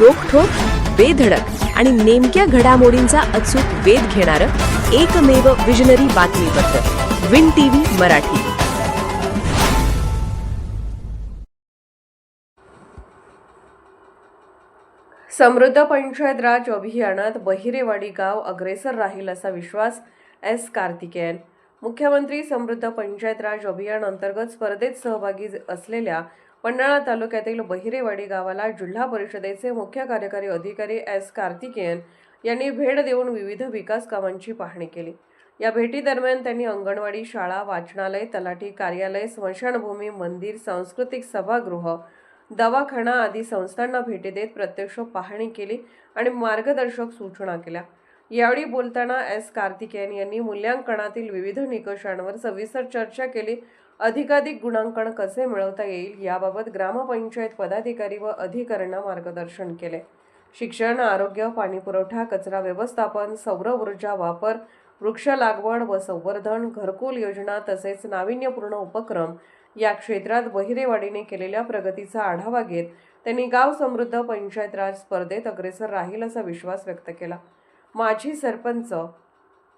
रोखठोक, बेधडक आणि नेमक्या घडामोडींचा अचूक वेध घेणारं एकमेव विजनरी बातमीपत्र विन टीव्ही मराठी. समृद्ध पंचायत राज अभियानात बहिरेवाडी गाव अग्रेसर राहील असा विश्वास एस. कार्तिकेयन. मुख्यमंत्री समृद्ध पंचायत राज अभियान अंतर्गत स्पर्धेत सहभागी असलेल्या पन्हाळा तालुक्यातील बहिरेवाडी गावाला जिल्हा परिषदेचे मुख्य कार्यकारी अधिकारी एस. कार्तिकेयन यांनी भेट देऊन विविध विकास कामांची पाहणी केली. या भेटीदरम्यान त्यांनी अंगणवाडी, शाळा, वाचनालय, तलाठी कार्यालय, स्मशानभूमी, मंदिर, सांस्कृतिक सभागृह, दवाखाना आदी संस्थांना भेटी देत प्रत्यक्ष पाहणी केली आणि मार्गदर्शक सूचना केल्या. यावेळी बोलताना एस. कार्तिकेयन यांनी मूल्यांकनातील विविध निकषांवर सविस्तर चर्चा केली. अधिकाधिक गुणांकन कसे मिळवता येईल याबाबत ग्रामपंचायत पदाधिकारी व अधिकाऱ्यांना मार्गदर्शन केले. शिक्षण, आरोग्य, पाणीपुरवठा, कचरा व्यवस्थापन, सौर ऊर्जा वापर, वृक्ष लागवड व संवर्धन, घरकुल योजना तसेच नाविन्यपूर्ण उपक्रम या क्षेत्रात बहिरेवाडीने केलेल्या प्रगतीचा आढावा घेत त्यांनी गाव समृद्ध पंचायत राज स्पर्धेत अग्रेसर राहील असा विश्वास व्यक्त केला. माजी सरपंच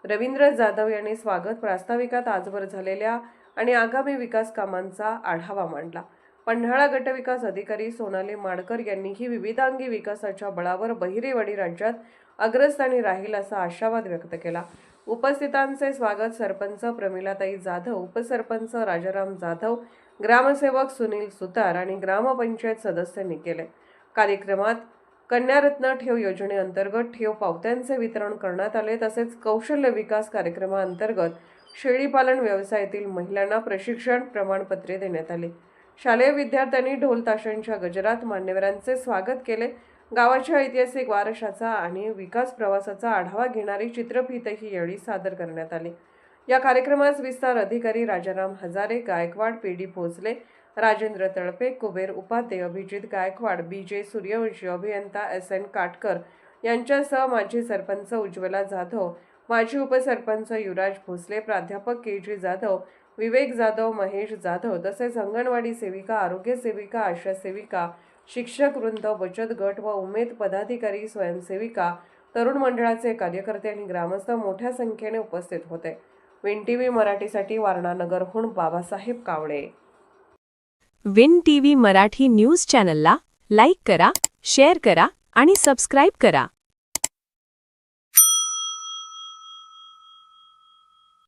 रवींद्र जाधव यांनी स्वागत प्रास्ताविकात आजवर झालेल्या आणि आगामी विकास कामांचा आढावा मांडला. पन्हाळा गटविकास अधिकारी सोनाली माडकर यांनीही विविधांगी विकासाच्या बळावर बहिरेवाडी राज्यात अग्रस्थानी राहील असा आशावाद व्यक्त केला. उपस्थितांचे स्वागत सरपंच प्रमिलाताई जाधव, उपसरपंच राजाराम जाधव, ग्रामसेवक सुनील सुतार आणि ग्रामपंचायत सदस्यांनी केले. कार्यक्रमात कन्यारत्न ठेव योजनेअंतर्गत ठेव पावत्यांचे वितरण करण्यात आले. तसेच कौशल्य विकास कार्यक्रमाअंतर्गत शेळीपालन व्यवसायातील महिलांना प्रशिक्षण प्रमाणपत्रे देण्यात आली. शालेय विद्यार्थ्यांनी ढोल ताशांच्या गजरात मान्यवरांचे स्वागत केले. गावाच्या ऐतिहासिक वारशाचा आणि विकास प्रवासाचा आढावा घेणारी चित्रफीतही यावेळी सादर करण्यात आली. या कार्यक्रमास विस्तार अधिकारी राजाराम हजारे, गायकवाड, पी.डी. भोसले, राजेंद्र तळपे, कुबेर उपाध्ये, अभिजित गायकवाड, बी.जे. सूर्यवंशी, अभियंता एस.एन. काटकर यांच्यासह माजी सरपंच उज्ज्वला जाधव, माजी उपसरपंच युवराज भोसले, प्राध्यापक के.जी. जाधव, विवेक जाधव, महेश जाधव तसेच अंगणवाडी सेविका, आरोग्य सेविका, आशा सेविका, शिक्षक वृंद, बचत गट व उमेद पदाधिकारी, स्वयंसेविका, तरुण मंडळाचे कार्यकर्ते आणि ग्रामस्थ मोठ्या संख्येने उपस्थित होते. विन टीव्ही मराठीसाठी वारणा नगरहून बाबासाहेब कावळे. विन टीव्ही मराठी न्यूज चॅनलला लाईक करा, शेअर करा आणि सबस्क्राईब करा.